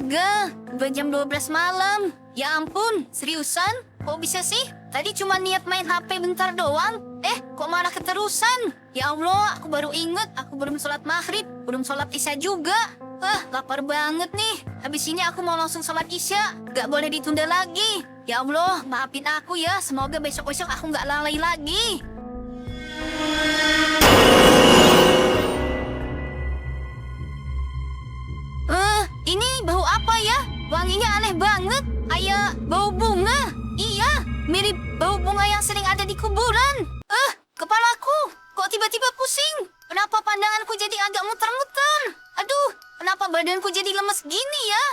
Astaga, udah jam 12 malam. Ya ampun, seriusan? Kok bisa sih? Tadi cuma niat main HP bentar doang. Kok malah keterusan? Ya Allah, aku baru inget, aku belum sholat maghrib, belum sholat isya juga. Lapar banget nih. Habis ini aku mau langsung sholat isya. Gak boleh ditunda lagi. Ya Allah, maafin aku ya. Semoga besok-besok aku gak lalai lagi. Ini bau apa ya? Wanginya aneh banget. Kayak bau bunga. Iya, mirip bau bunga yang sering ada di kuburan. Kepalaku, kok tiba-tiba pusing? Kenapa pandanganku jadi agak muter-muter? Aduh, kenapa badanku jadi lemes gini ya?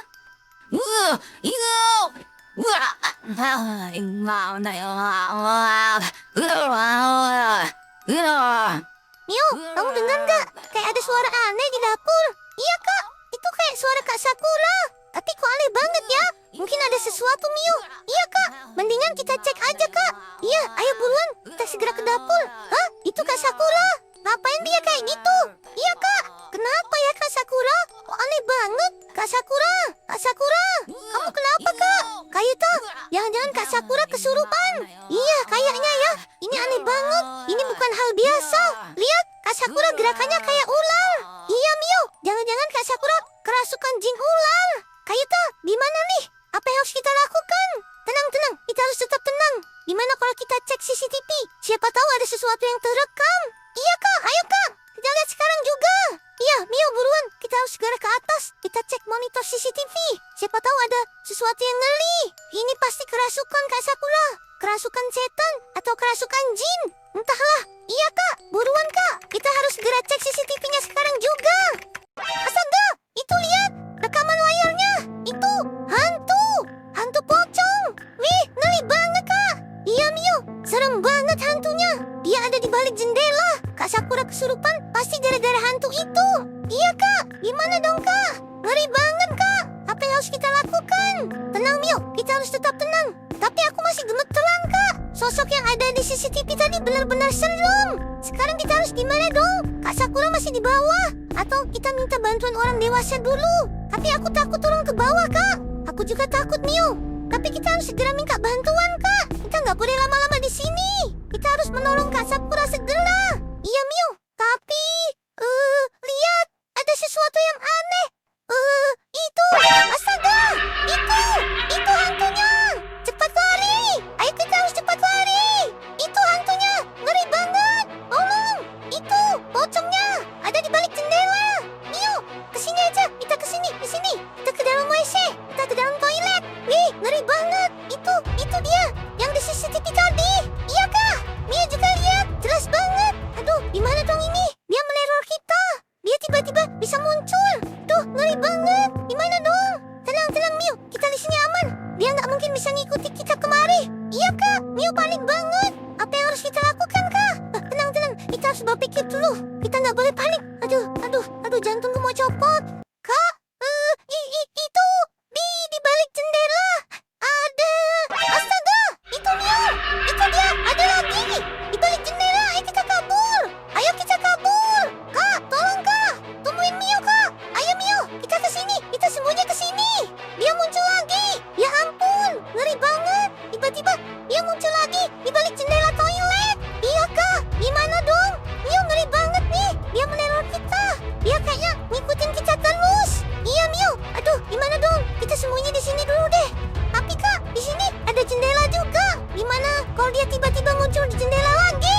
Mio, kamu dengar nggak? Kayak ada suara aneh di dapur. Iya, Kak. Itu kayak suara Kak Sakura. Tapi kok aneh banget ya? Mungkin ada sesuatu, Mio. Iya, Kak. Mendingan kita cek aja, Kak. Iya, ayo buruan. Kita segera ke dapur. Hah? Itu Kak Sakura. Ngapain dia kayak gitu? Iya, Kak. Kenapa ya, Kak Sakura? Kok aneh banget? Kak Sakura. Kak Sakura. Kamu kenapa, Kak? Kayuta, jangan-jangan Kak Sakura kesurupan. Iya, kayaknya ya. Ini aneh banget. Ini bukan hal biasa. Lihat, Kak Sakura gerakannya kayak ular. Iya, Mio. Jangan-jangan Kak Sakura kerasukan jin ular. Kayuta, gimana nih? Apa yang harus kita lakukan? Tenang. Kita harus tetap tenang. Gimana kalau kita cek CCTV? Siapa tahu ada sesuatu yang terekam. Iya, Kak. Ayo, Kak. Kita lihat sekarang juga. Iya, Mio, buruan. Kita harus segera ke atas. Kita cek monitor CCTV. Siapa tahu ada sesuatu yang ngeri. Ini pasti kerasukan Kak Sakura. Kerasukan setan atau kerasukan jin. Entahlah. Iya, Kak. Buruan, Kak. Kita harus segera cek CCTV-nya sekarang juga. Astaga, itu lihat. Rekaman layarnya. Itu hantu. Hantu pocong. Wih, ngeri banget, Kak. Iya, Mio. Serem banget hantunya. Dia ada di balik jendela. Kak Sakura kesurupan pasti gara-gara hantu itu. Iya, Kak. Gimana dong, Kak? Ngeri banget, Kak. Apa yang harus kita lakukan? Tenang, Mio. Kita harus tetap tenang. Tapi aku masih gemeteran, Kak. Sosok yang ada di CCTV tadi benar-benar serem. Sekarang kita harus gimana dong? Kak Sakura masih di bawah. Atau kita minta bantuan orang dewasa dulu. Tapi aku takut turun ke bawah, Kak. Aku juga takut, Mio. Tapi kita harus segera minta bantuan, Kak. Kita nggak boleh lama-lama di sini. Kita harus menolong Kak Sakura segera. Iya, Mio. Tapi, lihat. Ada sesuatu yang aneh. Itu. Astaga. Itu hantunya. Cepat lari. Ayo kita harus cepat lari. Itu hantunya. Ngeri banget. Tolong. Itu pocongnya. Ada di balik jendela. Mio, kesini aja. Kita kesini. Kita ke dalam WC. Kita ke dalam toilet. Wih, ngeri banget. Itu dia. Yang di CCTV tadi. Iya, Kak. Mio juga lihat. Jelas banget. Aduh, gimana dong ini? Dia meneror kita. Dia tiba-tiba bisa muncul. Duh, ngeri banget. Gimana dong? Tenang, Mio. Kita di sini aman. Dia nggak mungkin bisa ngikuti kita kemari. Iya, Kak. Mio panik banget. Apa yang harus kita lakukan, Kak? Tenang. Kita harus berpikir dulu. Kita nggak boleh panik. Aduh, jantungku mau copot. Kak, itu di balik jendela ada. Astaga, itu Mio. Itu dia. Ada lagi. Di balik jendela. Ayo kita kabur. Kak, tolong, Kak. Tungguin Mio, Kak. Ayo, Mio. Kita ke sini. Kita sembunyi ke sini. Dia muncul lagi. Ya ampun, ngeri banget. Tiba-tiba dia muncul lagi di balik jendela toilet. Iya, Kak. Gimana dong? Mio ngeri banget nih. Dia meneror kita. Dia kayaknya ngikutin kita terus. Iya, Mio. Aduh, gimana dong? Kita sembunyi di sini dulu deh. Tapi, Kak, di sini ada jendela juga. Gimana kalau dia tiba-tiba muncul di jendela lagi?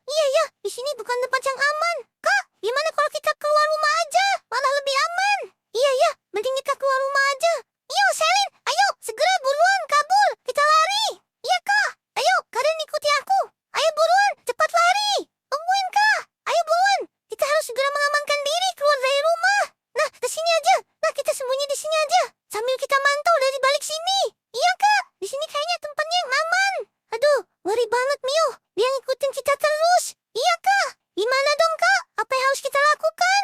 Iya. Di sini bukan tempat yang aman. Kak, gimana kalau kita keluar rumah aja? Malah lebih aman. Iya. Mending kita keluar rumah aja. Mio, Selin, ayo, segera buruan, kabur. Kita lari. Iya, Kak. Ayo, kalian ikuti aku. Ayo buruan, cepat lari. Tungguin, Kak. Ayo buruan. Kita harus segera mengamankan diri keluar dari rumah. Nah, ke sini aja. Nah, kita sembunyi di sini aja. Sambil kita mantau dari balik sini. Iya, Kak. Di sini kayaknya tempatnya yang aman. Aduh, ngeri banget, Mio. Dia ngikutin kita terus. Iya, Kak. Gimana dong, Kak? Apa yang harus kita lakukan?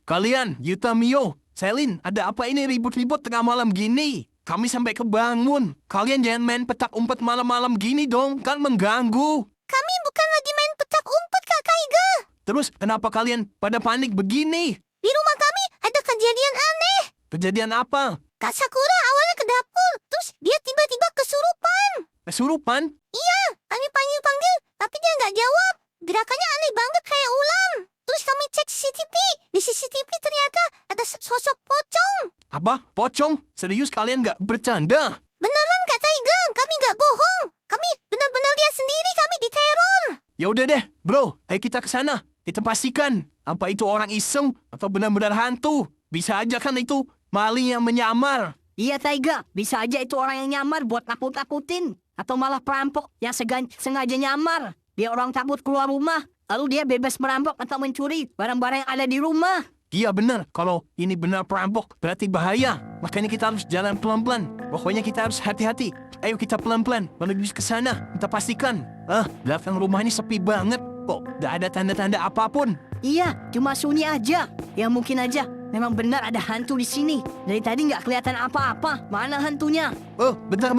Kalian, Yuta, Mio, Selin, ada apa ini ribut-ribut tengah malam gini? Kami sampai kebangun. Kalian jangan main petak umpet malam-malam gini dong, kan mengganggu. Kami bukan lagi main petak umpet, Kak Kaiga. Terus kenapa kalian pada panik begini? Di rumah kami ada kejadian aneh. Kejadian apa? Kak Sakura awalnya ke dapur, terus dia tiba-tiba kesurupan. Kesurupan? Kami panggil-panggil, tapi dia nggak jawab. Gerakannya aneh banget kayak ular. Terus kami cek CCTV. Di CCTV ternyata ada sosok pocong. Apa? Pocong? Serius kalian nggak bercanda? Beneran Kak Taiga, kami nggak bohong. Kami benar-benar lihat sendiri, kami diteror. Ya udah deh, bro. Ayo kita ke sana. Kita pastikan apa itu orang iseng atau benar-benar hantu. Bisa aja kan itu maling yang menyamar. Iya Taiga, bisa aja itu orang yang nyamar buat nakut-nakutin. Atau malah perampok yang sengaja nyamar. Biar orang takut keluar rumah. Lalu dia bebas merampok atau mencuri barang-barang yang ada di rumah. Iya benar, kalau ini benar perampok berarti bahaya. Makanya kita harus jalan pelan-pelan. Pokoknya kita harus hati-hati. Ayo kita pelan-pelan menuju ke sana. Kita pastikan. Belakang rumah ini sepi banget. Kok gak ada tanda-tanda apapun. Iya, cuma sunyi aja. Ya mungkin aja memang benar ada hantu di sini. Dari tadi nggak kelihatan apa-apa. Mana hantunya? Bentar.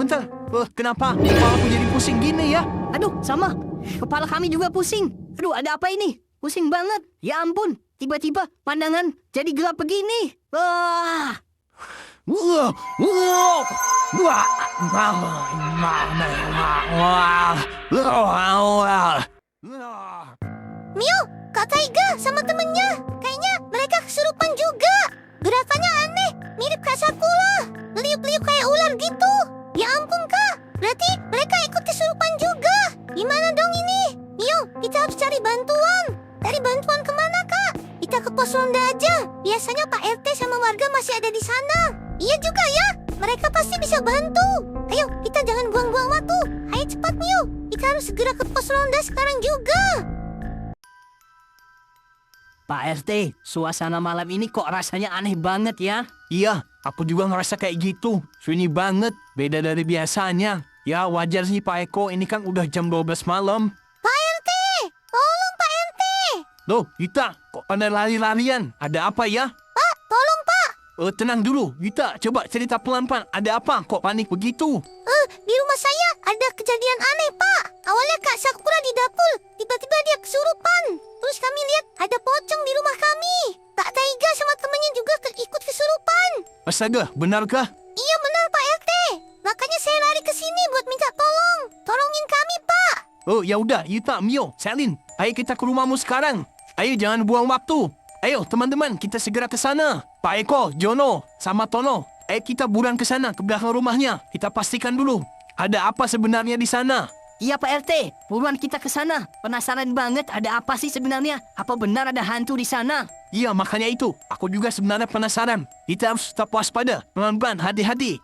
Kenapa? Kepala aku jadi pusing gini ya? Aduh, sama. Kepala kami juga pusing. Aduh, ada apa ini? Pusing banget. Ya ampun, tiba-tiba pandangan jadi gelap begini. Wah. Mio, Kak Taiga sama temennya. Kayaknya mereka kesurupan juga. Gerakannya aneh, mirip Kak Sakura. Liuk-liuk kayak ular gitu. Ya ampun Kak, berarti mereka ikut kesurupan juga. Gimana dong ini? Mio, kita harus cari bantuan. Cari bantuan kemana Kak? Kita ke pos ronda aja. Biasanya Pak RT sama warga masih ada di sana. Iya juga ya, mereka pasti bisa bantu. Ayo, kita jangan buang-buang waktu. Ayo cepat Mio, kita harus segera ke pos ronda sekarang juga. Pak RT, suasana malam ini kok rasanya aneh banget ya? Iya, aku juga ngerasa kayak gitu. Sunyi banget, beda dari biasanya. Ya wajar sih Pak Eko, ini kan udah jam 12 malam. Pak RT, tolong Pak RT. Loh, Yuta, kok pada lari-larian? Ada apa ya? Pak, tolong Pak. Tenang dulu, Yuta, coba cerita pelan-pelan. Ada apa? Kok panik begitu? Di rumah saya ada kejadian aneh Pak. Awalnya Kak Sakura di dapur, tiba-tiba dia kesurupan. Terus kami lihat ada pocong di rumah kami. Kak Taiga sama temannya juga ikut kesurupan. Astaga, benarkah? Iya benar Pak RT. Makanya saya lari ke sini buat minta tolong. Tolongin kami Pak. Oh, ya udah, Yuta, Mio, Selin, ayo kita ke rumahmu sekarang. Ayo jangan buang waktu. Ayo teman-teman, kita segera ke sana. Pak Eko, Jono, sama Tono. Ayo kita buruan ke sana, ke belakang rumahnya. Kita pastikan dulu, ada apa sebenarnya di sana. Iya Pak RT, buruan kita ke sana. Penasaran banget ada apa sih sebenarnya? Apa benar ada hantu di sana? Iya, makanya itu. Aku juga sebenarnya penasaran. Kita harus tetap waspada. Pelan-pelan, hati-hati.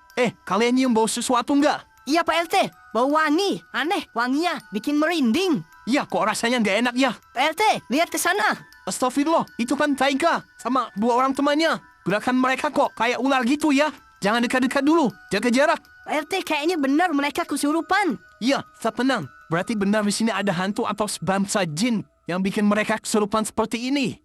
Kalian nyium bau sesuatu nggak? Iya Pak RT, bau wangi. Aneh, wanginya bikin merinding. Iya, kok rasanya nggak enak ya? Pak RT, lihat ke sana. Astagfirullah, itu kan Taiga sama dua orang temannya. Gerakan mereka kok kayak ular gitu ya. Jangan dekat-dekat dulu, jaga jarak. Pak RT, kayaknya benar mereka kesurupan. Iya, tetap tenang. Berarti benar di sini ada hantu atau sebangsa jin yang bikin mereka kesurupan seperti ini.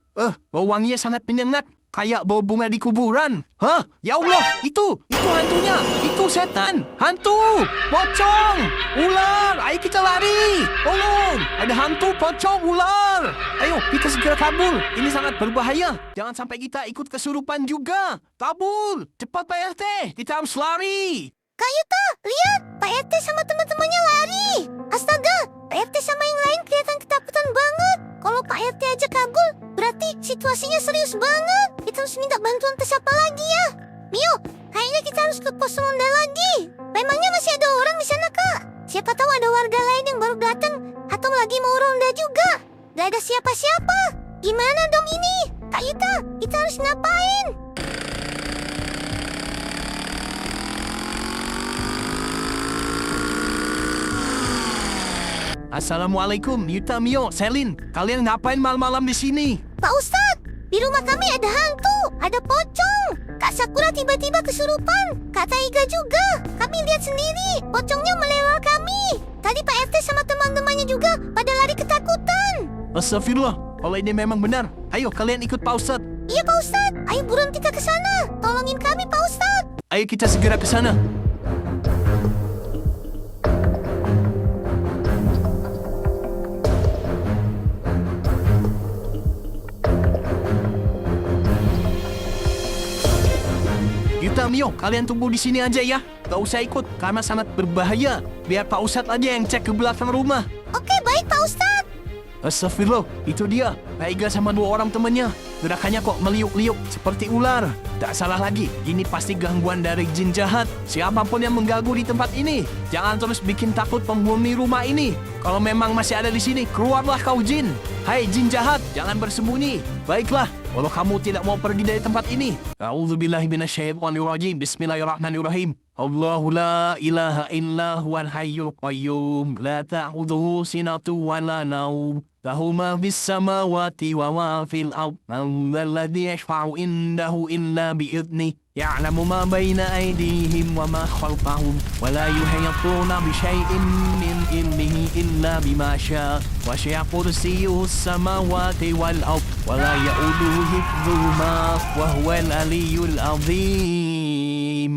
Bau wanginya sangat menyengat. Kayak bau bunga di kuburan. Hah? Ya Allah, itu hantunya. Itu setan. Hantu. Pocong. Ular. Ayo kita lari. Tolong. Ada hantu, pocong, ular. Ayo, kita segera kabur. Ini sangat berbahaya. Jangan sampai kita ikut kesurupan juga. Kabur. Cepat Pak RT. Kita harus lari. Kak Yuta, lihat. Pak RT sama teman-temannya lari. Astaga, Pak RT sama yang lain kelihatan ketakutan banget. Kalau Pak RT aja kabur, berarti situasinya serius banget. Kita harus minta bantuan ke siapa lagi ya? Mio, kayaknya kita harus ke pos ronda lagi. Memangnya masih ada orang di sana, Kak? Siapa tahu ada warga lain yang baru datang atau lagi mau ronda juga. Gak ada siapa-siapa. Gimana dong ini? Kak Yuta, kita harus ngapain? Assalamualaikum, Yuta, Mio, Selin. Kalian ngapain malam-malam di sini? Pak Ustadz, di rumah kami ada hantu, ada pocong. Kak Sakura tiba-tiba kesurupan. Kak Taiga juga. Kami lihat sendiri, pocongnya melewat kami. Tadi Pak RT sama teman-temannya juga pada lari ketakutan. Astagfirullah, kalau ini memang benar. Ayo kalian ikut Pak Ustadz. Iya Pak Ustadz, ayo buruan kita ke sana. Tolongin kami Pak Ustadz. Ayo kita segera ke sana. Yuta, Mio, kalian tunggu di sini aja ya. Gak usah ikut, karena sangat berbahaya. Biar Pak Ustadz aja yang cek ke belakang rumah. Oke, baik Pak Ustadz. Astagfirullah, itu dia. Aiga sama 2 orang temannya. Gerakannya kok meliuk-liuk seperti ular. Tak salah lagi, ini pasti gangguan dari jin jahat. Siapapun yang mengganggu di tempat ini, jangan terus bikin takut penghuni rumah ini. Kalau memang masih ada di sini, keluarlah kau jin. Hai jin jahat, jangan bersembunyi. Baiklah, kalau kamu tidak mau pergi dari tempat ini. A'udzubillahi minasyaitonirrajim. Bismillahirrahmanirrahim. Allahu la ilaha illa huwal hayyul qayyum. La ta'khudhuhu sinatun wa la nawm. Lahu ma fis samawati wa ma fil ard. Man dhal ladzi yashfa'u indahu illa bi'idhnih. يعلم ما بين أيديهم وما خلفهم ولا يحيطون بشيء من علمه إلا بما شاء وسع كرسيه السماوات والأرض ولا يؤوده حفظهما وهو العلي العظيم.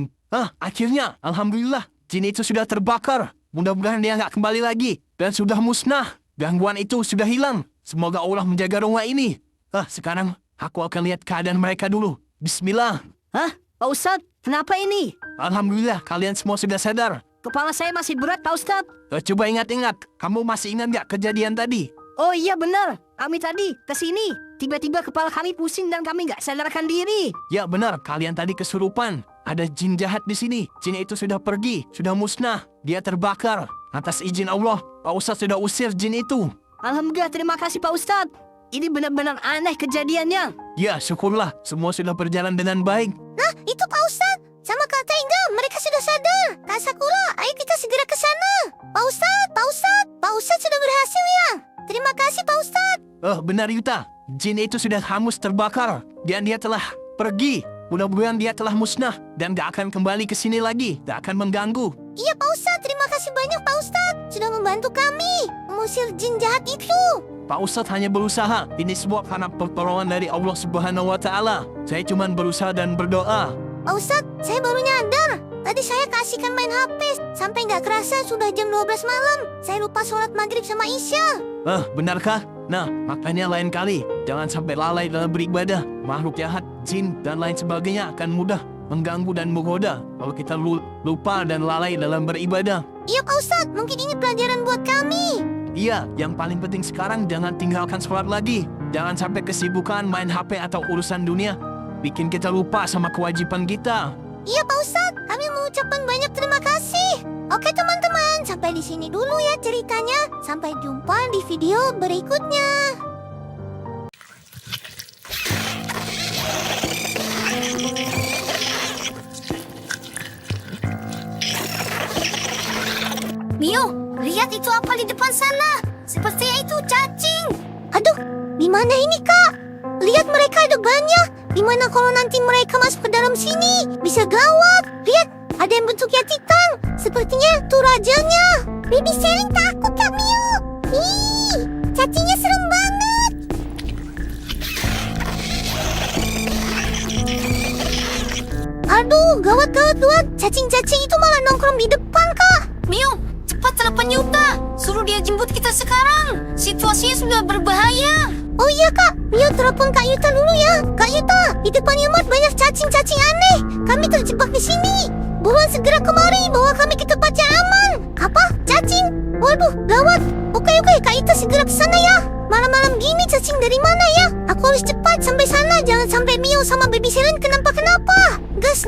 Akhirnya, Alhamdulillah, jin itu sudah terbakar. Mudah-mudahan dia nggak kembali lagi dan sudah musnah. Gangguan itu sudah hilang. Semoga Allah menjaga rumah ini. Sekarang aku akan lihat keadaan mereka dulu. Bismillah. Hah? Pak Ustadz, kenapa ini? Alhamdulillah, kalian semua sudah sadar. Kepala saya masih berat, Pak Ustadz. Coba ingat-ingat, kamu masih ingat nggak kejadian tadi? Oh iya benar, kami tadi ke sini. Tiba-tiba kepala kami pusing dan kami nggak sadarkan diri. Ya benar, kalian tadi kesurupan. Ada jin jahat di sini. Jin itu sudah pergi, sudah musnah. Dia terbakar. Atas izin Allah, Pak Ustadz sudah usir jin itu. Alhamdulillah, terima kasih Pak Ustadz. Ini benar-benar aneh kejadiannya. Ya, syukurlah. Semua sudah berjalan dengan baik. Nah, itu Pak Ustadz. Sama Kak Tengga, mereka sudah sadar. Kak Sakura, ayo kita segera ke sana. Pak Ustadz, Pak Ustadz. Pak Ustadz sudah berhasil ya. Terima kasih Pak Ustadz. Benar Yuta. Jin itu sudah hangus terbakar. Dan dia telah pergi. Mudah-mudahan dia telah musnah. Dan gak akan kembali ke sini lagi. Gak akan mengganggu. Iya Pak Ustadz, terima kasih banyak Pak Ustadz. Sudah membantu kami mengusir jin jahat itu. Pak Ustadz hanya berusaha. Ini semua karena pertolongan dari Allah Subhanahu wa Ta'ala. Saya cuma berusaha dan berdoa. Pak Ustadz, saya baru nyadar. Tadi saya kasihkan main HP. Sampai nggak kerasa sudah jam 12 malam. Saya lupa sholat maghrib sama isya. Benarkah? Nah, makanya lain kali jangan sampai lalai dalam beribadah. Makhluk jahat, jin, dan lain sebagainya akan mudah mengganggu dan menggoda kalau kita lupa dan lalai dalam beribadah. Iya Pak Ustadz, mungkin ini pelajaran buat kami. Iya, yang paling penting sekarang jangan tinggalkan sholat lagi. Jangan sampai kesibukan main HP atau urusan dunia bikin kita lupa sama kewajiban kita. Iya Pak Ustadz, kami mengucapkan banyak terima kasih. Oke teman-teman, sampai di sini dulu ya ceritanya. Sampai jumpa di video berikutnya. Mio, lihat itu apa di depan sana? Sepertinya itu cacing. Aduh, di mana ini Kak? Lihat mereka ada banyak. Gimana kalau nanti mereka masuk ke dalam sini? Bisa gawat. Lihat, ada yang bentuknya titan. Sepertinya itu rajanya. Baby Selin takut Kak Mio. Ih, cacingnya serem banget. Aduh, gawat. Cacing-cacing itu malah nongkrong di depan Kak. Mio, cepat telepon Yuta. Suruh dia jemput kita sekarang. Situasinya sudah berbahaya. Oh iya Kak, Mio telepon Kak Yuta dulu ya. Kak Yuta, di depan Yumat banyak cacing-cacing aneh. Kami terjebak di sini. Buruan segera kemari, bawa kami ke tempat yang aman. Apa? Cacing? Waduh, gawat. Oke, Kak Yuta segera ke sana ya. Malam-malam gini cacing dari mana ya? Aku harus cepat sampai sana. Jangan sampai Mio sama Baby Selin kenapa-kenapa. Gas,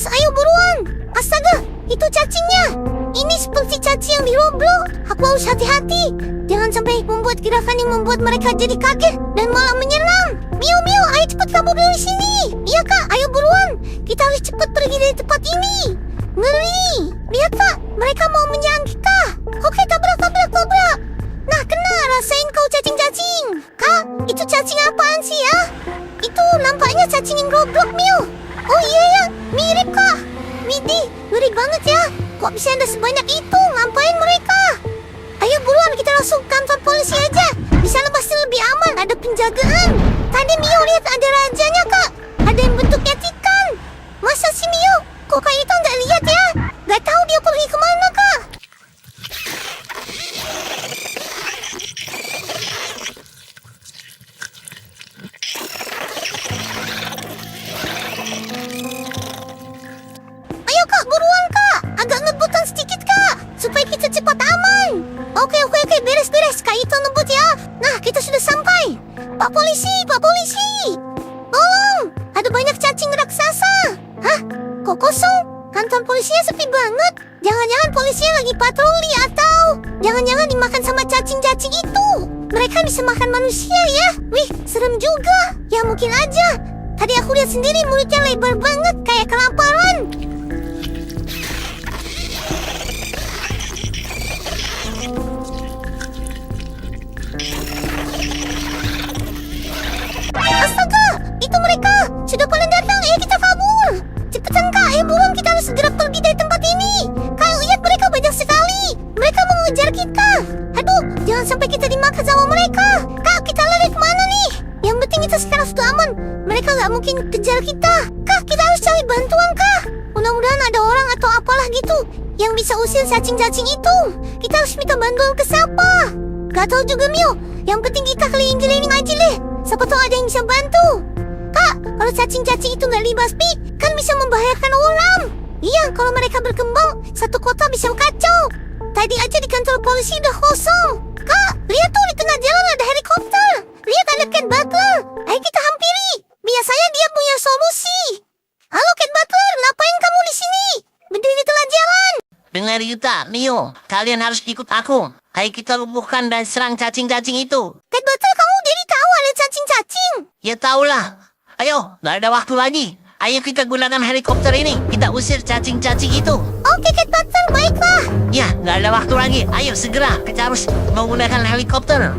ayo buruan. Astaga, itu cacingnya. Ini seperti cacing yang di Roblox. Aku harus hati-hati. Jangan sampai membuat gerakan yang membuat mereka jadi kaget dan malah menyerang. Mio, ayo cepat kabur dari sini. Iya Kak, ayo buruan. Kita harus cepat pergi dari tempat ini. Ngeri. Lihat Kak, mereka mau menyerang kita. Oke, tabrak. Nah, kena, rasain kau cacing-cacing. Kak, itu cacing apaan sih ya? Itu nampaknya cacing yang Roblox, Mio. Oh iya ya, mirip Kak. Widih, ngeri banget ya. Kok bisa ada sebanyak itu? Ngapain mereka? Ayo buruan kita langsung kantor polisi aja. Di sana pasti lebih aman, ada penjagaan. Tadi Mio lihat ada rajanya Kak. Ada yang bentuknya titan. Masa sih Mio? Kok Kak itu nggak lihat ya? Nggak tahu dia pergi kemana Kak. polisi, Pak Polisi! Tolong! Ada banyak cacing raksasa! Hah? Kok kosong? Kantor polisinya sepi banget. Jangan-jangan polisinya lagi patroli atau jangan-jangan dimakan sama cacing-cacing itu. Mereka bisa makan manusia ya? Wih, serem juga. Ya mungkin aja. Tadi aku lihat sendiri mulutnya lebar banget kayak kelaparan. Astaga, itu mereka. Sudah pada datang, ayo kita kabur. Cepetan Kak, ayo buruan, kita harus segera pergi dari tempat ini. Kak, lihat mereka banyak sekali. Mereka mau mengejar kita. Aduh, jangan sampai kita dimakan sama mereka. Kak, kita lari kemana nih? Yang penting kita sekarang sudah aman. Mereka nggak mungkin kejar kita. Kak, kita harus cari bantuan Kak. Mudah-mudahan ada orang atau apalah gitu yang bisa usir cacing-cacing itu. Kita harus minta bantuan ke siapa? Gak tahu juga Mio. Yang penting kita keliling-keliling aja deh. Siapa tahu ada yang bisa bantu. Kak, kalau cacing-cacing itu nggak dibasmi, kan bisa membahayakan orang. Iya, kalau mereka berkembang, satu kota bisa kacau. Tadi aja di kantor polisi udah kosong. Kak, lihat tuh di tengah jalan ada helikopter. Lihat ada Cat Butler. Ayo kita hampiri. Biasanya dia punya solusi. Halo Cat Butler, ngapain kamu di sini? Berdiri di tengah jalan. Dengar Yuta, Mio, kalian harus ikut aku. Ayo kita lumpuhkan dan serang cacing-cacing itu. Cat Butler, kamu jadi tahu ada cacing-cacing? Ya tahulah. Ayo, gak ada waktu lagi. Ayo kita gunakan helikopter ini. Kita usir cacing-cacing itu. Oke Cat Butler, baiklah. Ya, gak ada waktu lagi. Ayo segera, kita harus menggunakan helikopter.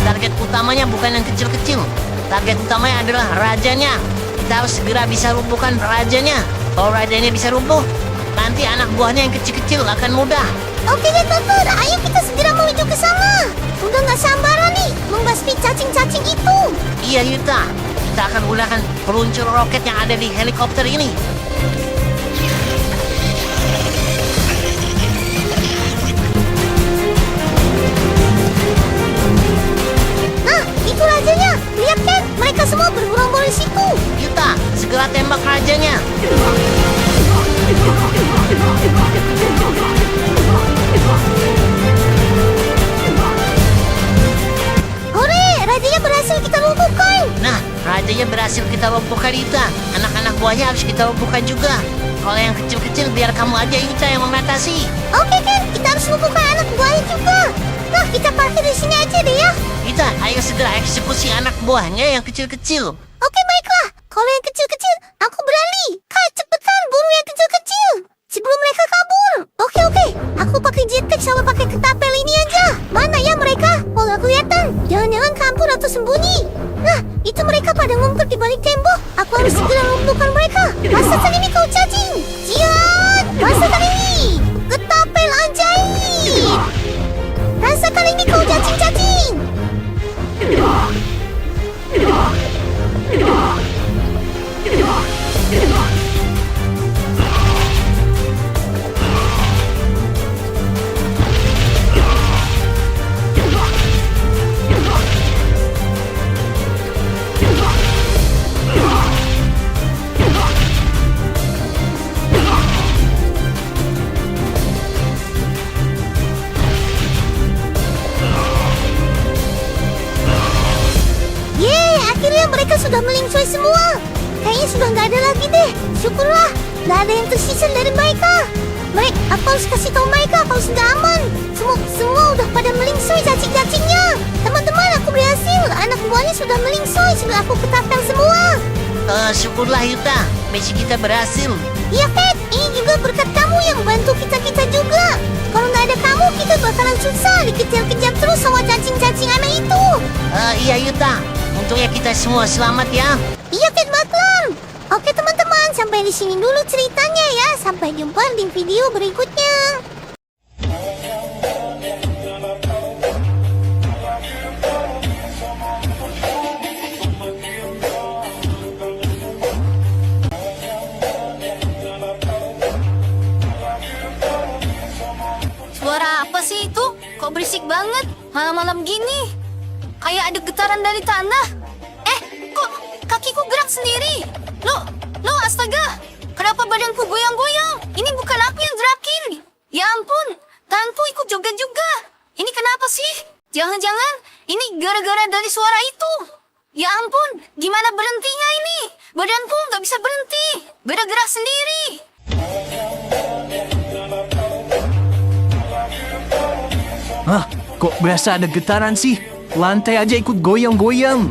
Target utamanya bukan yang kecil-kecil. Target utamanya adalah rajanya. Kita harus segera bisa lumpuhkan rajanya. Kalau rajanya bisa lumpuh, nanti anak buahnya yang kecil-kecil akan mudah. Oke Cat Butler, ayo kita segera menuju ke sana. Udah nggak sabaran nih membasmi cacing-cacing itu. Iya Yuta, kita akan gunakan peluncur roket yang ada di helikopter ini. Nah, itu rajanya. Lihat Cat, mereka semua bergerombol di situ. Yuta, segera tembak rajanya. Hore, rajanya berhasil kita lumpuhkan. Nah, rajanya berhasil kita lumpuhkan Yuta. Anak-anak buahnya harus kita lumpuhkan juga. Kalau yang kecil-kecil biar kamu aja Yuta yang mengatasi. Oke Cat, kita harus lumpuhkan anak buahnya juga. Nah, kita parkir di sini aja deh ya. Yuta, ayo segera eksekusi anak buahnya yang kecil-kecil. Oke, baiklah. Kalau yang kecil-kecil, aku beralih. Kak, cepetan buru yang kecil-kecil. Sebelum mereka kabur. Oke. Aku pakai jetpack sama pakai ketapel ini aja. Mana ya mereka? Oh, gak kelihatan. Jangan-jangan kabur atau sembunyi. Nah, itu mereka pada ngumpet di balik tembok. Aku harus segera lumpuhkan mereka. Rasakan ini kau cacing. Cian! Rasakan ini. Ketapel ajaib. Rasakan ini kau cacing-cacing. Yeay, akhirnya mereka sudah melingsui semua. Kayaknya sudah nggak ada lagi deh. Syukurlah, nggak ada yang tersisa dari mereka. Aku harus kasih tahu mereka kalau sudah aman. Semua udah pada melingsui cacing-cacingnya. Teman-teman, aku berhasil. Anak buahnya sudah melingsui, sudah aku ketapel semua. Syukurlah Yuta, misi kita berhasil. Iya, Cat. Ini juga berkat kamu yang bantu kita juga. Kalau nggak ada kamu, kita bakalan susah dikejar-kejar terus sama cacing-cacing aneh itu. Iya Yuta, untungnya kita semua selamat ya. Iya, Cat Butler. Oke teman-teman, sampai di sini dulu ceritanya ya. Sampai jumpa di video berikutnya. Suara apa sih itu? Kok berisik banget? Malam-malam gini, kayak ada getaran dari tanah. Kok kakiku gerak sendiri? Lo, astaga. Kenapa badanku goyang-goyang? Ini bukan aku yang gerakin. Ya ampun, tanganku ikut joget juga. Ini kenapa sih? Jangan-jangan ini gara-gara dari suara itu. Ya ampun, gimana berhentinya ini? Badanku nggak bisa berhenti. Bergerak sendiri. Hah, kok berasa ada getaran sih? Lantai aja ikut goyang-goyang.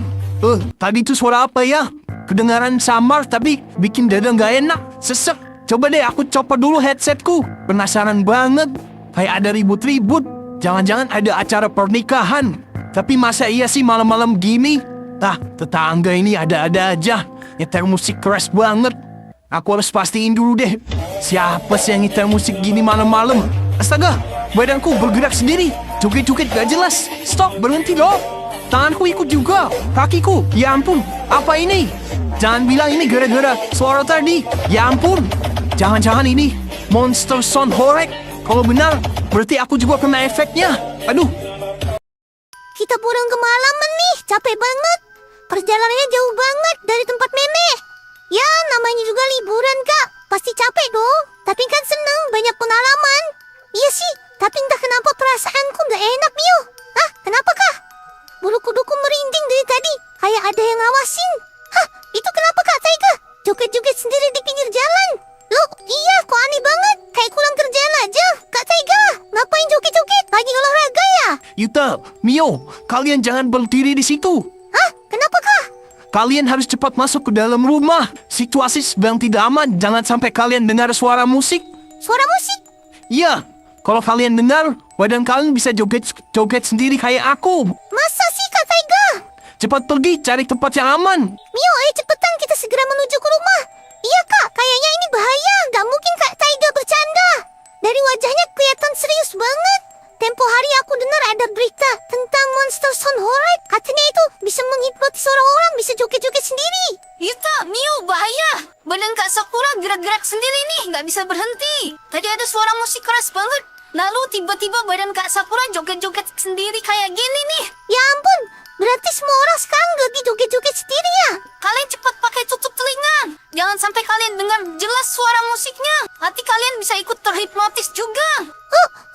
Tadi itu suara apa ya? Kedengaran samar tapi bikin dada nggak enak. Sesek. Coba deh aku copot dulu headsetku. Penasaran banget. Kayak ada ribut-ribut. Jangan-jangan ada acara pernikahan. Tapi masa iya sih malam-malam gini? Tetangga ini ada-ada aja. Nyetel musik keras banget. Aku harus pastiin dulu deh. Siapa sih yang nyetel musik gini malam-malam? Astaga, badanku bergerak sendiri. Joget-joget gak jelas. Stop, berhenti loh. Tanganku ikut juga. Kakiku, ya ampun. Apa ini? Jangan bilang ini gara-gara suara tadi. Ya ampun. Jangan-jangan ini Monster Sound Horek. Kalau benar, berarti aku juga kena efeknya. Aduh. Kita pulang kemalaman nih, capek banget. Perjalanannya jauh banget dari tempat Meme. Ya, namanya juga liburan, Kak. Pasti capek dong. Tapi kan seneng, banyak pengalaman. Iya sih, tapi entah kenapa perasaanku gak enak, Mio. Kenapa, Kak? Bulu kuduku merinding dari tadi. Kayak ada yang ngawasin. Itu kenapa, Kak Taiga? Joget-joget sendiri di pinggir jalan. Loh, iya, kok aneh banget. Kayak kurang kerjaan aja. Kak Taiga, ngapain joget-joget? Lagi olahraga ya? Yuta, Mio, kalian jangan berdiri di situ. Kenapa, Kak? Kalian harus cepat masuk ke dalam rumah. Situasi sedang tidak aman. Jangan sampai kalian dengar suara musik. Suara musik? Iya, kalau kalian dengar, badan kalian bisa joget sendiri kayak aku. Masa sih, Kak Taiga? Cepat pergi cari tempat yang aman. Mio, ayo cepetan kita segera menuju ke rumah. Iya, Kak, kayaknya ini bahaya. Gak mungkin Kak Taiga bercanda. Dari wajahnya kelihatan serius banget. Tempo hari aku dengar ada berita tentang Monster Sound Horek. Katanya itu bisa menghipnotis orang-orang, bisa joget-joget sendiri. Yuta, Mio, bahaya. Badan Kak Sakura gerak-gerak sendiri nih, nggak bisa berhenti. Tadi ada suara musik keras banget. Lalu tiba-tiba badan Kak Sakura joget-joget sendiri kayak gini nih. Ya ampun, berarti semua orang sekarang lagi joget-joget sendiri ya? Kalian cepat pakai tutup telinga. Jangan sampai kalian dengar jelas suara musiknya. Hati kalian bisa ikut terhipnotis juga.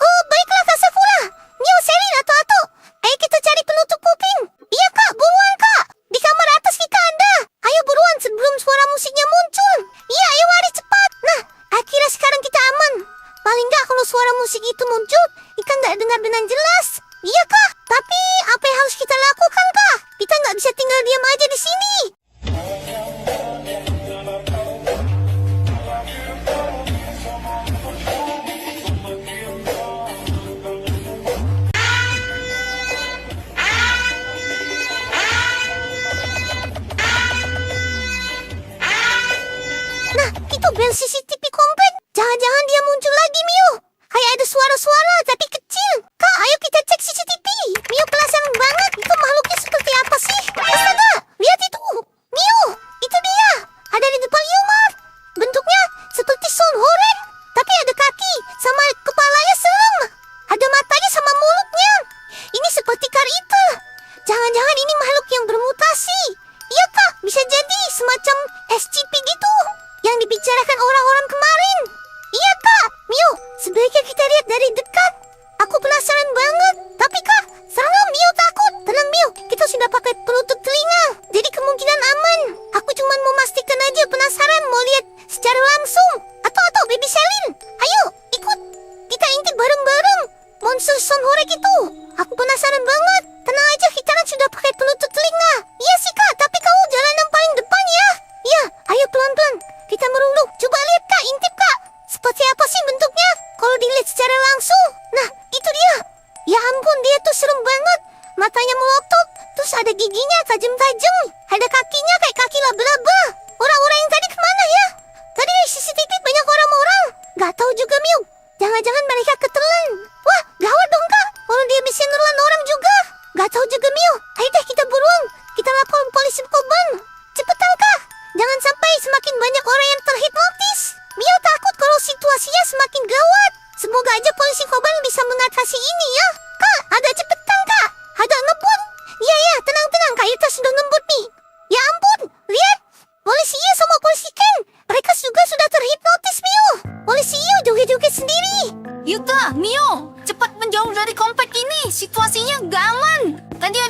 Baiklah Kak Sakura. Mio, Selin, atau ayo kita cari penutup kuping. Iya, Kak, buruan, Kak. Di kamar atas kita ada. Ayo buruan sebelum suara musiknya muncul. Iya, ayo lari cepat. Nah, akhirnya sekarang kita aman. Paling nggak kalau suara musik itu muncul, kita nggak dengar dengan jelas. Iya, Kak. Tapi apa yang harus kita lakukan, Kak? Kita nggak bisa tinggal diam aja di sini. Nah, itu bel CCTV komplek. Jangan-jangan dia muncul lagi, Mio. Kayak ada suara-suara tapi kecil. Kak, ayo kita cek CCTV. Mio penasaran banget. Itu makhluknya seperti apa sih? Astaga, lihat itu. Mio, itu dia. Ada di depan Yumar. Bentuknya seperti Sound Horek. Tapi ada kaki sama kepalanya serem. Ada matanya sama mulutnya. Ini seperti Karita. Jangan-jangan ini makhluk yang bermutasi. Iya, Kak, bisa jadi semacam SCP gitu. Yang dibicarakan orang-orang kemarin. Iya, Kak. Mio, sebaiknya kita lihat dari dekat. Aku penasaran banget. Tapi, Kak, salah, Mio takut. Tenang, Mio. Kita sudah pakai penutup telinga. Jadi kemungkinan aman. Aku cuma mau memastikan aja, penasaran mau lihat secara langsung. Atau, Baby Selin. Ayo, ikut. Kita intip bareng-bareng. Monster Sound Horek itu. Aku penasaran banget. Tenang aja, kita kan sudah pakai penutup telinga. Iya sih, Kak. Tapi kamu jalan yang paling depan ya. Iya, ayo pelan-pelan. Kita merunduk. Coba lihat, Kak. Intip, Kak. Seperti apa sih bentuknya? Kalau dilihat secara langsung. Nah, itu dia. Ya ampun, dia tuh serem banget. Matanya melotot. Terus ada giginya tajam-tajam. Ada kakinya kayak kaki laba-laba. Orang-orang yang tadi kemana ya? Tadi di CCTV banyak orang-orang. Gak tahu juga, Mio. Jangan-jangan mereka ketelan. Wah, gawat dong, Kak. Kalau dia bisa nelan orang juga. Gak tahu juga, Mio. Ayo deh kita buruan. Kita laporin polisi korban. Cepetan, Kak. Jangan sampai semakin banyak orang yang terhipnotis. Mio takut kalau situasinya semakin gawat. Semoga aja polisi korban bisa mengatasi ini ya. Kak, agak cepetan, Kak.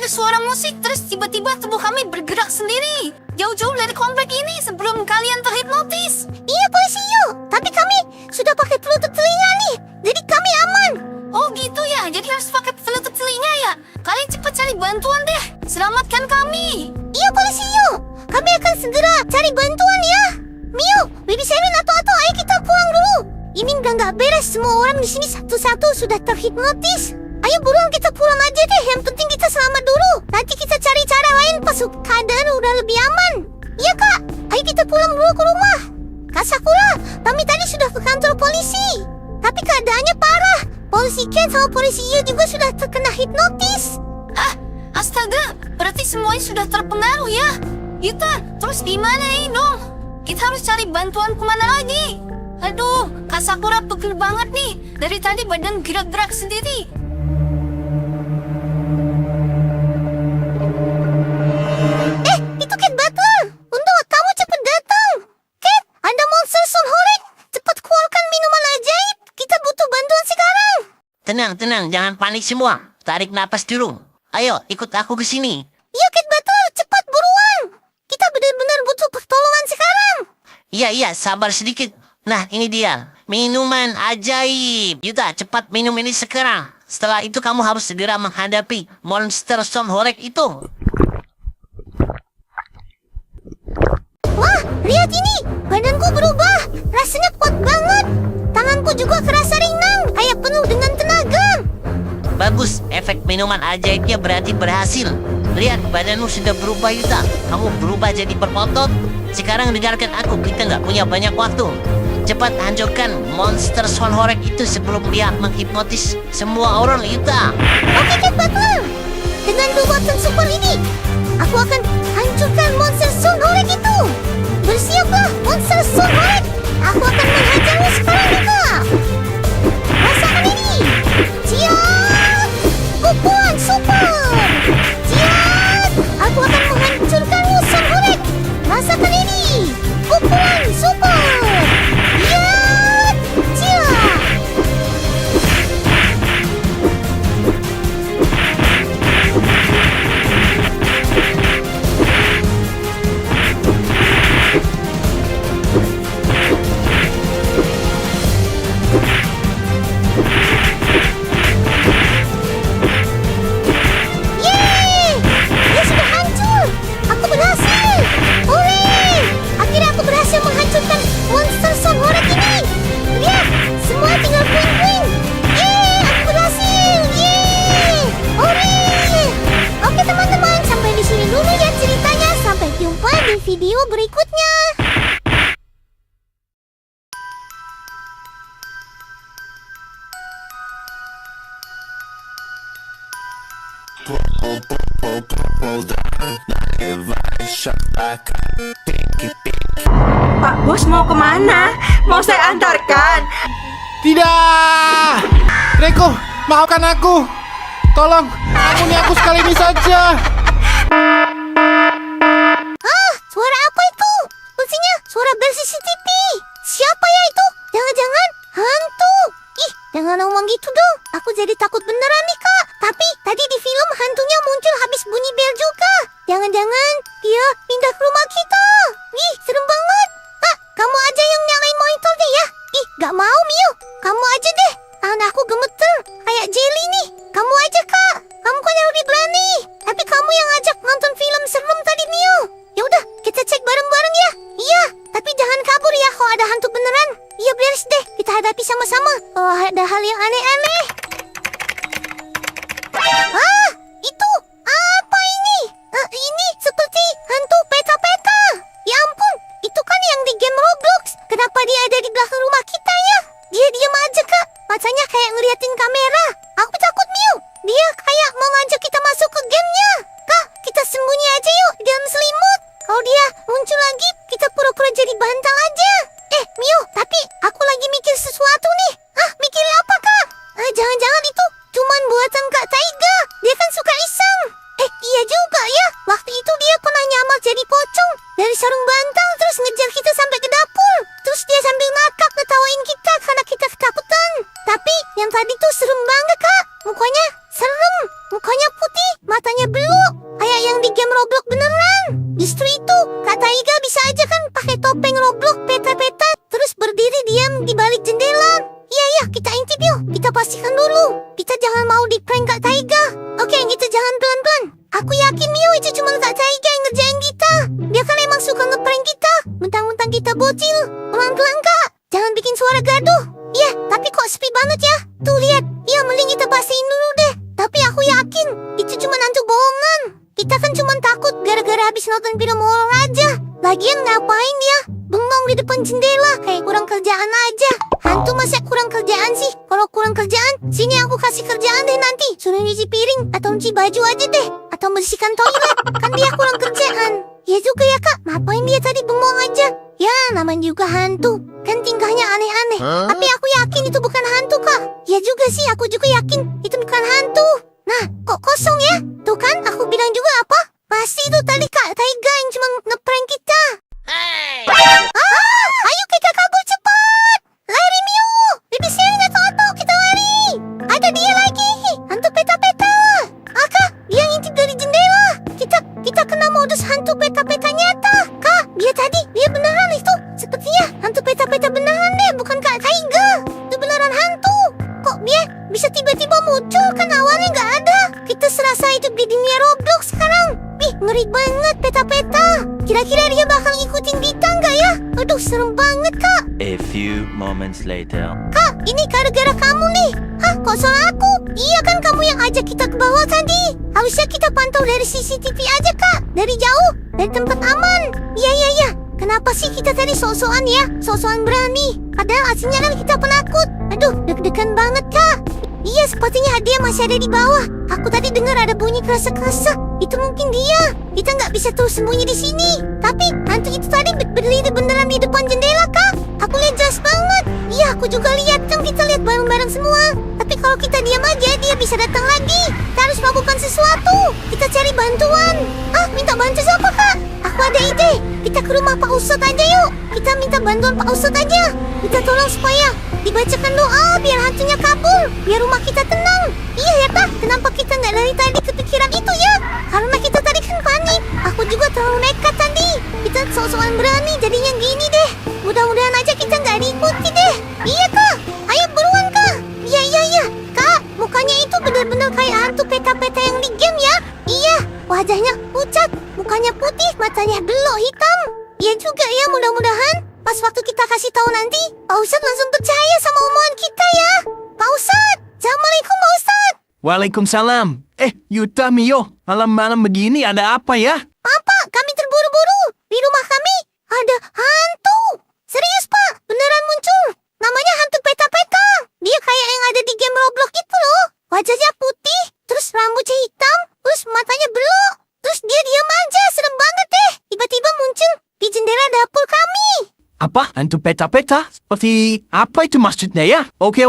ada suara musik, terus tiba-tiba tubuh kami bergerak sendiri. Jauh-jauh dari komplek ini sebelum kalian terhipnotis. Iya polisi yuk, tapi kami sudah pakai penutup telinga nih, jadi kami aman. Oh gitu ya, jadi harus pakai penutup telinga ya. Kalian cepat cari bantuan deh, selamatkan kami. Iya polisi yuk, kami akan segera cari bantuan ya. Mio, Baby Seven atau ayo kita pulang dulu. Ini nggak beres, semua orang di sini satu-satu sudah terhipnotis. Ayo buruan kita pulang aja deh, yang penting kita selamat dulu. Nanti kita cari cara lain pas keadaan udah lebih aman. Iya kak, ayo kita pulang dulu ke rumah. Kak Sakura, kami tadi sudah ke kantor polisi, tapi keadaannya parah. Polisi Ken sama polisi Yu juga sudah terkena hipnotis. Astaga, berarti semuanya sudah terpengaruh ya. Yuta, terus gimana ini dong? Kita harus cari bantuan kemana lagi? Aduh, Kak Sakura pegel banget nih. Dari tadi badan gerak-gerak sendiri. Itu Cat Butler. Untuk kamu cepat datang. Cat, ada monster Son Horek. Cepat keluarkan minuman ajaib. Kita butuh bantuan sekarang. Tenang, jangan panik semua. Tarik napas dulu. Ayo, ikut aku ke sini. Iya Cat Butler, cepat buruan. Kita benar-benar butuh pertolongan sekarang. Iya, sabar sedikit. Nah, ini dia. Minuman ajaib. Yuta, cepat minum ini sekarang. Setelah itu kamu harus segera menghadapi monster Son Horek itu. Wah, lihat ini. Badanku berubah. Rasanya kuat banget. Tanganku juga kerasa ringan. Kayak penuh dengan tenaga. Bagus, efek minuman ajaibnya berarti berhasil. Lihat, badanmu sudah berubah, Yuta. Kamu berubah jadi berotot. Sekarang dengarkan aku, kita nggak punya banyak waktu. Cepat hancurkan monster Son Horek itu sebelum dia menghipnotis semua orang, Yuta. Oke Cat Butler. Dengan kekuatan super ini, aku akan hancurkan monster Son Horek itu. Bersiaplah monster Son Horek. Aku akan menghajarmu sekarang juga. Rasakan ini. Siap. Pukulan super. Siap. Aku akan menghancurkanmu Son Horek. Rasakan ini. Pukulan super. Siap. Siap. Yeay! Dia sudah hancur! Aku berhasil! Hore! Akhirnya aku berhasil menghancurkan monster Son Horek ini! Lihat! Semua tinggal puing-puing! Yeay! Aku berhasil! Yeay! Hore! Oke teman-teman, sampai di sini dulu ya ceritanya. Sampai jumpa di video berikutnya. Pak Bos mau kemana? Mau saya antarkan? Tidak! Reko, maafkan aku. Tolong, ampuni aku sekali ini saja. Suara apa itu? Sepertinya suara bel CCTV. Siapa ya itu? Jangan-jangan hantu. Ih, jangan ngomong gitu dong. Aku jadi takut beneran nih, Kak. Tapi tadi di film hantunya muncul habis bunyi bel juga. Jangan-jangan dia pindah ke rumah kita. Ih, serem banget. Kak, kamu aja yang nyalain monitor deh ya. Ih, gak mau, Mio. Kamu aja deh. Tangan aku gemeter. Kayak jelly nih. Kamu aja, Kak. Kamu kan yang lebih berani. Tapi kamu yang ngajak nonton film serem tadi, Mio. Ya udah, kita cek bareng-bareng ya. Iya, tapi jangan kabur ya kalau ada hantu beneran. Iya, beres deh. Kita hadapi sama-sama. Oh, ada hal yang aneh-aneh. Itu apa ini? Ini seperti hantu peta-peta. matanya belok. Kayak yang di game Roblox beneran. Justru itu, Kak Taiga bisa aja kan pakai topeng Roblox peta-peta, terus berdiri diam di balik jendela. Iya, kita intip yuk. Kita pastikan dulu. Kita jangan mau di prank Kak Taiga. Oke, kita jangan pelan-pelan. Aku yakin Mio itu cuma Kak Taiga yang ngerjain kita. Dia kan emang suka ngeprank kita. Mentang-mentang kita bocil. Pelan-pelan Kak. Jangan bikin suara gaduh. Iya, tapi kok sepi banget ya. Tuh lihat. Iya, mending kita pastiin dulu deh. Tapi aku yakin itu cuma hantu bohongan. Kita kan cuma takut gara-gara habis nonton film horor aja. Lagian ngapain dia bengong di depan jendela kayak kurang kerjaan aja. Hantu masa kurang kerjaan sih? Kalau kurang kerjaan, sini aku kasih kerjaan deh nanti. Suruh nyuci piring atau nyuci baju aja deh. Atau membersihkan toilet. Kan dia kurang kerjaan. Ya juga ya Kak, ngapain dia tadi bengong aja? Ya namanya juga hantu. Kan tingkahnya aneh-aneh. Tapi aku yakin itu bukan hantu Kak. Ya juga sih, aku juga yakin itu bukan hantu. Nah, kok kosong ya? Tuh kan, aku bilang juga apa? Pasti itu tadi Kak Taiga yang cuma ngeprank kita. Ayo kita kabur cepat. Lari Mio. Bibi Sherry atau kita lari. Ada dia lagi. Hantu peta-peta. Kak, dia ngintip dari jendela. Kita kena modus hantu peta-peta nyata. Kak, dia beneran itu. Sepertinya hantu peta-peta beneran deh, bukan Kak Taiga. Itu beneran hantu. Kok dia bisa tiba-tiba muncul kan awalnya nggak ada. Kita serasa hidup di dunia Roblox sekarang. Ngeri banget peta-peta. Kira-kira dia bakal ngikutin kita nggak ya? Aduh, serem banget Kak. A few moments later. Kak, ini gara-gara kamu nih. Hah, kok salah aku? Iya kan kamu yang ajak kita ke bawah tadi. Harusnya kita pantau dari CCTV aja Kak. Dari jauh, dari tempat aman. Iya. Kenapa sih kita tadi sok-sokan ya? Sok-sokan berani. Padahal aslinya kan kita penakut. Aduh, deg-degan banget Kak. Iya, sepertinya dia masih ada di bawah. Aku tadi dengar ada bunyi kerasa-kerasa. Itu mungkin dia. Kita nggak bisa terus sembunyi di sini. Tapi hantu itu tadi berdiri beneran di depan jendela Kak. Aku lihat jelas banget. Iya, aku juga lihat. Kan kita lihat bareng-bareng semua. Tapi kalau kita diam aja, dia bisa datang lagi. Kita harus melakukan sesuatu. Kita cari bantuan. Minta bantu siapa Kak? Aku ada ide. Kita ke rumah Pak Ustadz aja yuk. Kita minta bantuan Pak Ustadz aja. Kita tolong supaya dibacakan doa biar hantunya kabur. Biar rumah kita tenang. Iya ya Kak, kenapa kita nggak dari tadi kepikiran itu ya? Karena kita tadi kan panik. Aku juga terlalu nekat tadi. Kita sok-sokan berani jadinya gini deh. Mudah-mudahan aja kita nggak diikuti deh. Iya Kak, ayo buruan Kak. Iya. Kak, mukanya itu benar-benar kayak hantu peta-peta yang di game ya. Iya, wajahnya pucat, mukanya putih, matanya belok hitam. Iya juga ya, mudah-mudahan pas waktu kita kasih tahu nanti, Pak Ustadz langsung percaya sama omongan kita ya. Pak Ustadz, Assalamualaikum Pak Ustadz. Waalaikumsalam. Yuta, Mio, malam-malam begini ada apa ya? Pak, kami terburu-buru. Di rumah kami ada hantu. Serius Pak, beneran muncul. Namanya hantu peta-peta. Dia kayak yang ada di game Roblox itu loh. Wajahnya putih, terus rambutnya hitam, terus matanya belok. Terus dia diam aja, serem banget deh. Tiba-tiba muncul di jendela dapur kami. Apa? Hantu peta-peta? Seperti apa itu maksudnya ya? Oke.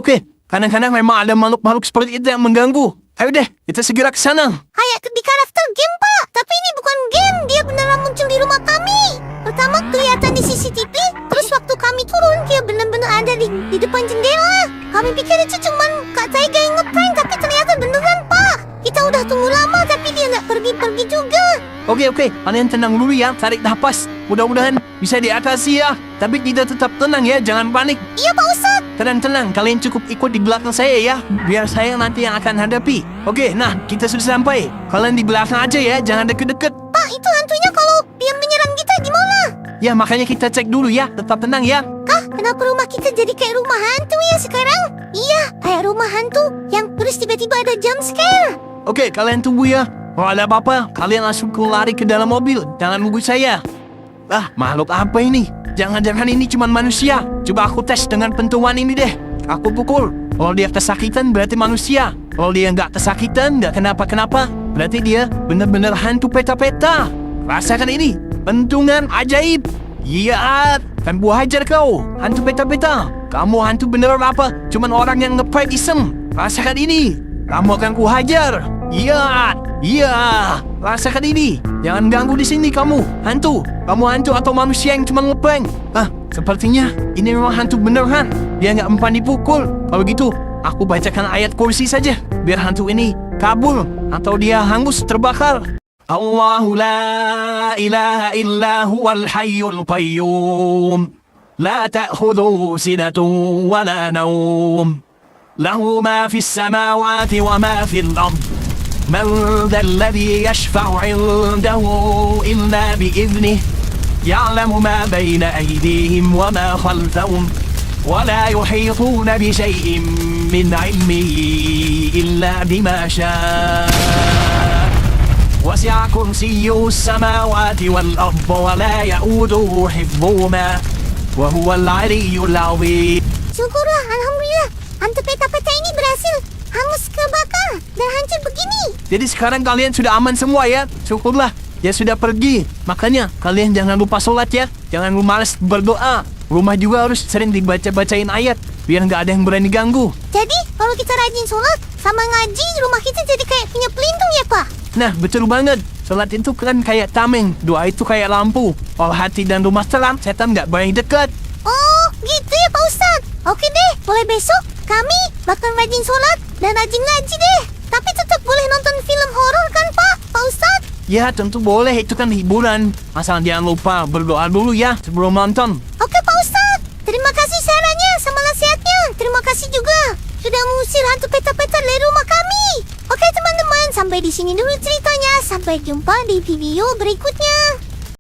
Kadang-kadang memang ada makhluk-makhluk seperti itu yang mengganggu. Ayo deh, kita segera ke sana. Kayak di karakter game Pak. Tapi ini bukan game, dia beneran muncul di rumah kami. Pertama kelihatan di CCTV, terus waktu kami turun dia bener-bener ada di depan jendela. Kami pikir itu cuman Kak Taiga yang ngeprank, tapi ternyata beneran Pak. Kita udah tunggu lama tapi dia nggak pergi-pergi juga. Oke, kalian tenang dulu ya, tarik nafas. Mudah-mudahan bisa diatasi ya. Tapi kita tetap tenang ya, jangan panik. Iya Pak Ustadz. Tenang, kalian cukup ikut di belakang saya ya. Biar saya nanti yang akan hadapi. Oke, nah kita sudah sampai. Kalian di belakang aja ya, jangan deket-deket. Pak, itu hantunya kalau dia menyerang kita gimana? Ya makanya kita cek dulu ya, tetap tenang ya. Kak, kenapa rumah kita jadi kayak rumah hantu ya sekarang? Iya, kayak rumah hantu yang terus tiba-tiba ada jump scare. Oke, kalian tunggu ya. Kalau ada apa-apa, kalian langsung lari ke dalam mobil. Jangan nunggu saya. Makhluk apa ini? Jangan-jangan ini cuma manusia. Coba aku tes dengan pentuan ini deh. Aku pukul. Kalau dia kesakitan berarti manusia. Kalau dia nggak kesakitan, nggak kenapa-kenapa, berarti dia benar-benar hantu peta-peta. Rasakan ini, pentungan ajaib. Iya, kan buah hajar kau, hantu peta-peta. Kamu hantu beneran apa? Cuman orang yang ngeprank iseng. Rasakan ini, kamu akan kuhajar. Iya, rasakan ini. Jangan ganggu di sini kamu, hantu. Kamu hantu atau manusia yang cuma ngeprank? Sepertinya ini memang hantu beneran. Dia nggak mempan dipukul. Kalau gitu, aku bacakan ayat kursi saja. Biar hantu ini kabur atau dia hangus terbakar. Allahu la ilaha illa huwal hayyul qayyum. La ta'khudhuhu sinatun wa la nawm. Lahu ma fis samawati wa ma fil ard. من ذا الذي يشفع عنده إلا بإذنه يعلم ما بين أيديهم وما خلفهم ولا يحيطون بشيء من علمه إلا بما شاء وسع كرسيه السماوات والأرض ولا يؤوده حفظهما وهو العلي العظيم. Syukurlah, Alhamdulillah. Hantu peta-peta ini berhasil hangus kebakar dan hancur begini. Jadi sekarang kalian sudah aman semua ya. Syukurlah, dia sudah pergi. Makanya kalian jangan lupa sholat ya. Jangan lupa malas berdoa. Rumah juga harus sering dibaca-bacain ayat biar nggak ada yang berani ganggu. Jadi, kalau kita rajin sholat sama ngaji, rumah kita jadi kayak punya pelindung ya, Pak? Nah, betul banget. Sholat itu kan kayak tameng. Doa itu kayak lampu. Kalau hati dan rumah terang, setan nggak berani dekat. Oh, gitu ya, Pak Ustadz. Oke deh, mulai besok kami bakal rajin sholat dan rajin ngaji deh. Tapi tetap boleh nonton film horor kan, Pak Ustadz? Ya, tentu boleh. Itu kan hiburan. Asal jangan lupa berdoa dulu ya sebelum nonton. Oke, Pak Ustadz. Terima kasih sarannya sama nasihatnya. Terima kasih juga sudah mengusir hantu peta-peta dari rumah kami. Oke, teman-teman. Sampai di sini dulu ceritanya. Sampai jumpa di video berikutnya.